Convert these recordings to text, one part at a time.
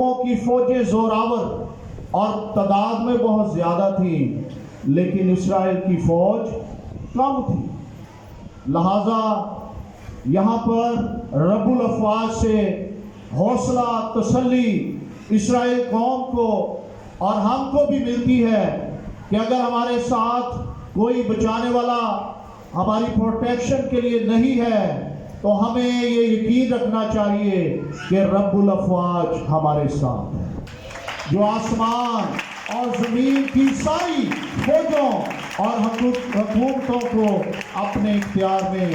کی فوجیں زوراور اور تعداد میں بہت زیادہ تھیں، لیکن اسرائیل کی فوج کم تھی۔ لہذا یہاں پر رب الافواج سے حوصلہ تسلی اسرائیل قوم کو اور ہم کو بھی ملتی ہے کہ اگر ہمارے ساتھ کوئی بچانے والا ہماری پروٹیکشن کے لیے نہیں ہے تو ہمیں یہ یقین رکھنا چاہیے کہ رب الافواج ہمارے ساتھ ہے، جو آسمان اور زمین کی ساری فوجوں اور حکومتوں کو اپنے اختیار میں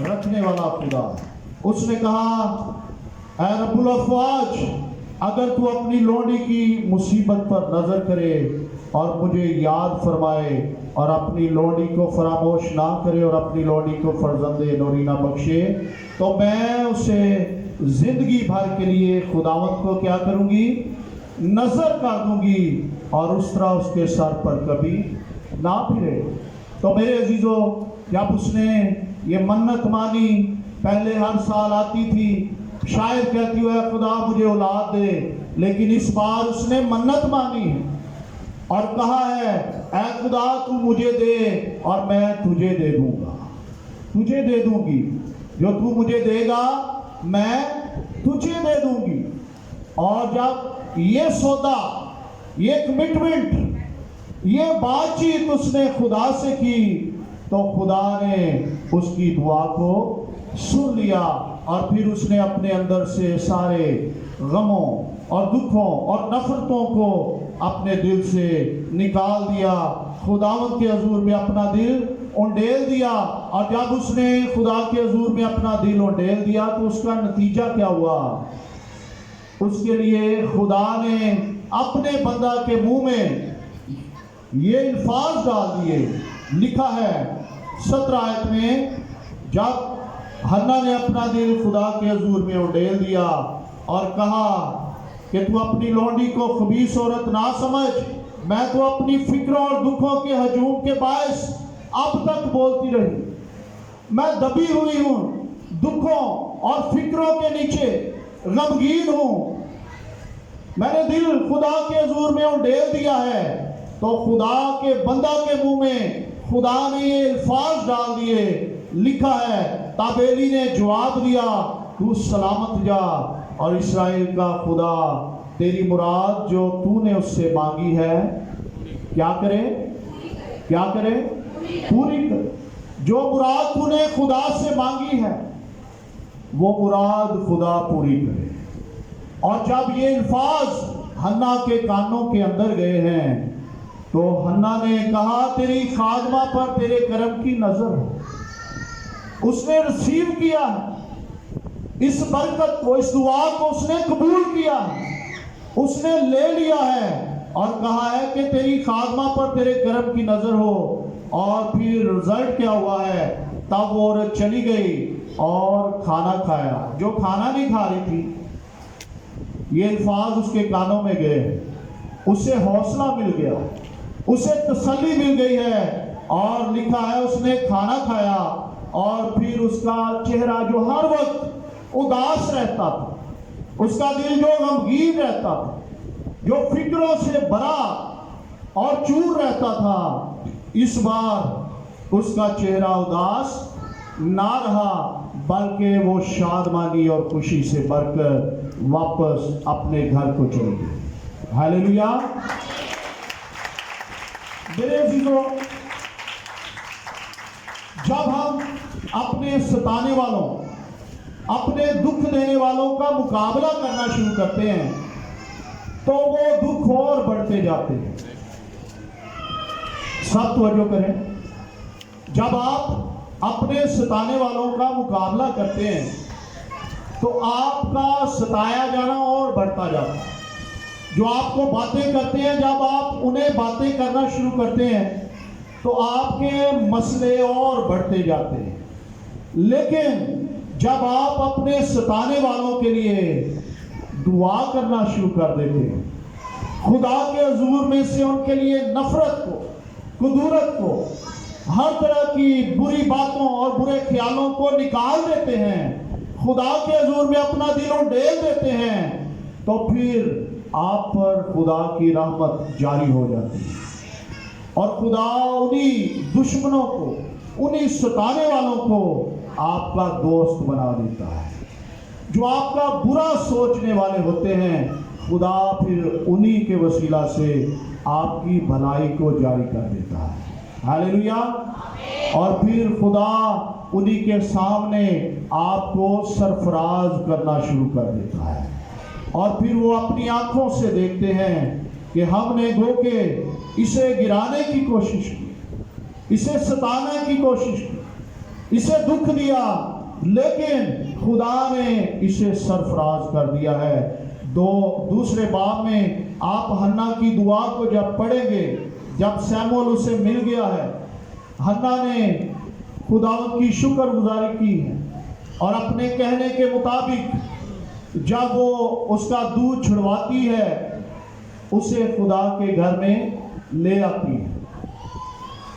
رکھنے والا خدا۔ اس نے کہا، اے رب الافواج، اگر تو اپنی لونڈی کی مصیبت پر نظر کرے اور مجھے یاد فرمائے اور اپنی لونڈی کو فراموش نہ کرے اور اپنی لونڈی کو فرزند نوری نہ بخشے، تو میں اسے زندگی بھر کے لیے خداوند کو کیا کروں گی؟ نظر کر دوں گی، اور اس طرح اس کے سر پر کبھی نہ پھرے۔ تو میرے عزیزو، جب اس نے یہ منت مانی، پہلے ہر سال آتی تھی، شاید کہتی ہوئے خدا مجھے اولاد دے، لیکن اس بار اس نے منت مانی ہے اور کہا ہے، اے خدا تو مجھے دے اور میں تجھے دے دوں گا، تجھے دے دوں گی، جو تو مجھے دے گا میں تجھے دے دوں گی۔ اور جب یہ سودا، یہ کمٹمنٹ، یہ بات چیت اس نے خدا سے کی تو خدا نے اس کی دعا کو سن لیا، اور پھر اس نے اپنے اندر سے سارے غموں اور دکھوں اور نفرتوں کو اپنے دل سے نکال دیا، خداوند کے حضور میں اپنا دل انڈیل دیا۔ اور جب اس نے خدا کے حضور میں اپنا دل انڈیل دیا تو اس کا نتیجہ کیا ہوا؟ اس کے لیے خدا نے اپنے بندہ کے منہ میں یہ الفاظ ڈال دیے۔ لکھا ہے 17 آیت میں، جب حنا نے اپنا دل خدا کے حضور میں انڈیل دیا اور کہا کہ تو اپنی لونڈی کو خبیث عورت نہ سمجھ، میں تو اپنی فکروں اور دکھوں کے ہجوم کے باعث اب تک بولتی رہی، میں دبی ہوئی ہوں، دکھوں اور فکروں کے نیچے غمگین ہوں، میں نے دل خدا کے حضور میں انڈیل دیا ہے۔ تو خدا کے بندہ کے منہ میں خدا نے یہ الفاظ ڈال دیے۔ لکھا ہے، تابیلی نے جواب دیا، تو سلامت جا، اور اسرائیل کا خدا تیری مراد جو تو نے اس سے مانگی ہے کیا کرے؟ کیا کرے؟ پوری کرے۔ جو مراد تو نے خدا سے مانگی ہے وہ مراد خدا پوری کرے۔ اور جب یہ الفاظ حنا کے کانوں کے اندر گئے ہیں تو حنا نے کہا، تیری خادمہ پر تیرے کرم کی نظر ہو۔ اس نے ریسیو کیا ہے اس برکت کو، اس دعا کو اس نے قبول کیا ہے، اس نے لے لیا ہے اور کہا ہے کہ تیری خادمہ پر تیرے کرم کی نظر ہو۔ اور پھر رزلٹ کیا ہوا ہے؟ تب وہ عورت چلی گئی اور کھانا کھایا جو کھانا نہیں کھا رہی تھی۔ یہ الفاظ اس کے کانوں میں گئے، اسے حوصلہ مل گیا، اسے تسلی مل گئی ہے، اور لکھا ہے اس نے کھانا کھایا، اور پھر اس کا چہرہ جو ہر وقت اداس رہتا تھا، اس کا دل جو غمگین رہتا تھا، جو فکروں سے بھرا اور چور رہتا تھا، اس بار اس کا چہرہ اداس نہ رہا، بلکہ وہ شادمانی اور خوشی سے بھر کر واپس اپنے گھر کو چلے گئے۔ ہاللیلویا۔ میرے عزیزو، جب ہم اپنے ستانے والوں، اپنے دکھ دینے والوں کا مقابلہ کرنا شروع کرتے ہیں تو وہ دکھ اور بڑھتے جاتے ہیں۔ سب توجہ کریں، جب آپ اپنے ستانے والوں کا مقابلہ کرتے ہیں تو آپ کا ستایا جانا اور بڑھتا جاتا ہے۔ جو آپ کو باتیں کرتے ہیں، جب آپ انہیں باتیں کرنا شروع کرتے ہیں تو آپ کے مسئلے اور بڑھتے جاتے ہیں۔ لیکن جب آپ اپنے ستانے والوں کے لیے دعا کرنا شروع کر دیتے ہیں، خدا کے حضور میں سے ان کے لیے نفرت کو، کدورت کو، ہر طرح کی بری باتوں اور برے خیالوں کو نکال دیتے ہیں، خدا کے حضور میں اپنا دل انڈیل دیتے ہیں، تو پھر آپ پر خدا کی رحمت جاری ہو جاتی ہے، اور خدا انہی دشمنوں کو، انہی ستانے والوں کو آپ کا دوست بنا دیتا ہے۔ جو آپ کا برا سوچنے والے ہوتے ہیں، خدا پھر انہی کے وسیلہ سے آپ کی بھلائی کو جاری کر دیتا ہے۔ ہاللیلویا۔ اور پھر خدا انہی کے سامنے آپ کو سرفراز کرنا شروع کر دیتا ہے، اور پھر وہ اپنی آنکھوں سے دیکھتے ہیں کہ ہم نے گو کہ اسے گرانے کی کوشش کی، اسے ستانے کی کوشش کی، اسے دکھ دیا، لیکن خدا نے اسے سرفراز کر دیا ہے۔ دوسرے باب میں آپ حنا کی دعا کو جب پڑھیں گے، جب سیموئیل اسے مل گیا ہے، حنا نے خداوند کی شکر گزاری کی ہے، اور اپنے کہنے کے مطابق جب وہ اس کا دودھ چھڑواتی ہے، اسے خدا کے گھر میں لے آتی ہے،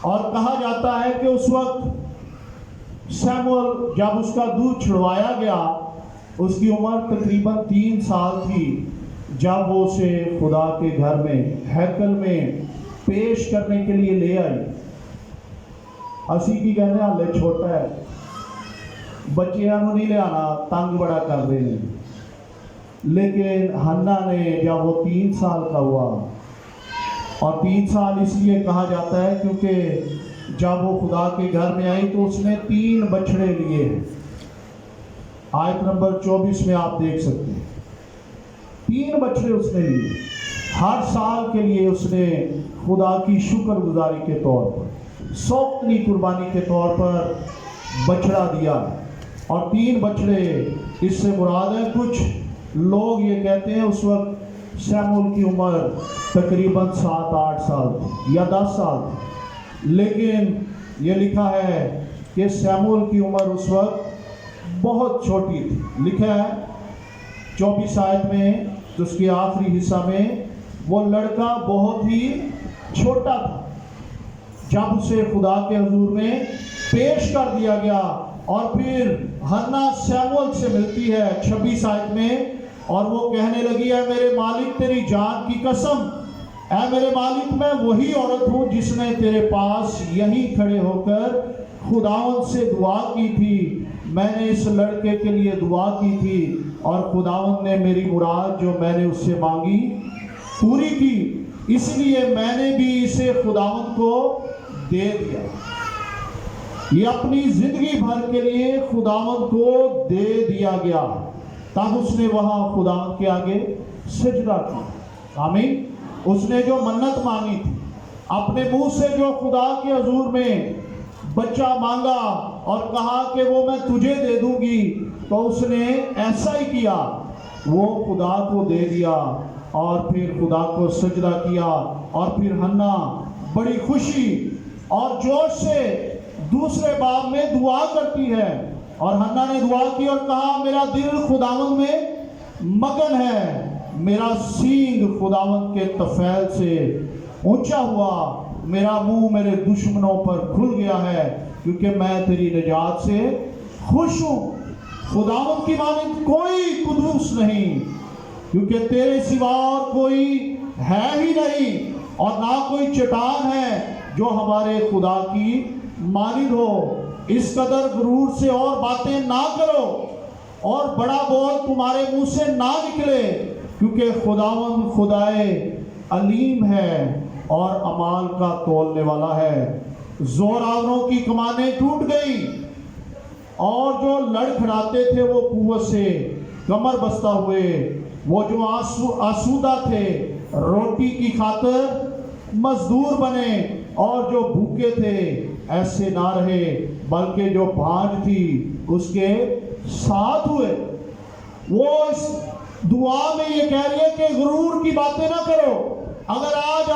اور کہا جاتا ہے کہ اس وقت سیموئیل جب اس کا دودھ چھڑوایا گیا، اس کی عمر تقریباً 3 سال تھی جب وہ اسے خدا کے گھر میں ہیکل میں پیش کرنے کے لیے لے آئی۔ اسی کی کہنے ہالے چھوٹا ہے، بچیاں نہیں لے آنا، تنگ بڑا کر دے، لیکن حنا نے جب وہ 3 سال کا ہوا، اور 3 سال اس لیے کہا جاتا ہے کیونکہ جب وہ خدا کے گھر میں آئی تو اس نے 3 بچڑے لیے ہیں۔ آیت نمبر 24 میں آپ دیکھ سکتے ہیں، 3 بچڑے اس نے لیے۔ ہر سال کے لیے اس نے خدا کی شکر گزاری کے طور پر، سوختنی قربانی کے طور پر بچڑا دیا، اور 3 بچڑے اس سے مراد ہے۔ کچھ لوگ یہ کہتے ہیں اس وقت سیموئیل کی عمر تقریباً 7-8 سال تھی یا 10 سال تھی، لیکن یہ لکھا ہے کہ سیموئیل کی عمر اس وقت بہت چھوٹی تھی۔ لکھا ہے 24 آیت میں، تو اس کے آخری حصہ میں، وہ لڑکا بہت ہی چھوٹا تھا جب اسے خدا کے حضور میں پیش کر دیا گیا۔ اور پھر حنا سیموئیل سے ملتی ہے 26 آیت میں، اور وہ کہنے لگی، اے میرے مالک تیری جان کی قسم، اے میرے مالک میں وہی عورت ہوں جس نے تیرے پاس یہیں کھڑے ہو کر خداوند سے دعا کی تھی۔ میں نے اس لڑکے کے لیے دعا کی تھی، اور خداوند نے میری مراد جو میں نے اس سے مانگی پوری کی، اس لیے میں نے بھی اسے خداوند کو دے دیا۔ یہ اپنی زندگی بھر کے لیے خداوند کو دے دیا گیا۔ تب اس نے وہاں خداوند کے آگے سجدہ کیا۔ آمین۔ اس نے جو منت مانگی تھی، اپنے منہ سے جو خدا کے حضور میں بچہ مانگا اور کہا کہ وہ میں تجھے دے دوں گی، تو اس نے ایسا ہی کیا، وہ خدا کو دے دیا، اور پھر خدا کو سجدہ کیا۔ اور پھر حنا بڑی خوشی اور جوش سے دوسرے باب میں دعا کرتی ہے، اور حنا نے دعا کی اور کہا، میرا دل خداوند میں مگن ہے، میرا سینگ خداوند کے طفیل سے اونچا ہوا، میرا منہ میرے دشمنوں پر کھل گیا ہے، کیونکہ میں تیری نجات سے خوش ہوں۔ خداوند کی مانند کوئی قدوس نہیں، کیونکہ تیرے سوا اور کوئی ہے ہی نہیں، اور نہ کوئی چٹان ہے جو ہمارے خدا کی مانند ہو۔ اس قدر غرور سے اور باتیں نہ کرو، اور بڑا بول تمہارے منہ سے نہ نکلے، کیونکہ خداوند خدائے علیم ہے اور اعمال کا تولنے والا ہے۔ زور آوروں کی کمانیں ٹوٹ گئیں، اور جو لڑکھڑاتے تھے وہ قوت سے کمر بستہ ہوئے۔ وہ جو آسودہ تھے روٹی کی خاطر مزدور بنے، اور جو بھوکے تھے ایسے نہ رہے، بلکہ جو بھانج تھی اس کے ساتھ ہوئے۔ وہ اس دعا میں یہ کہہ رہی ہے کہ غرور کی باتیں نہ کرو۔ اگر آج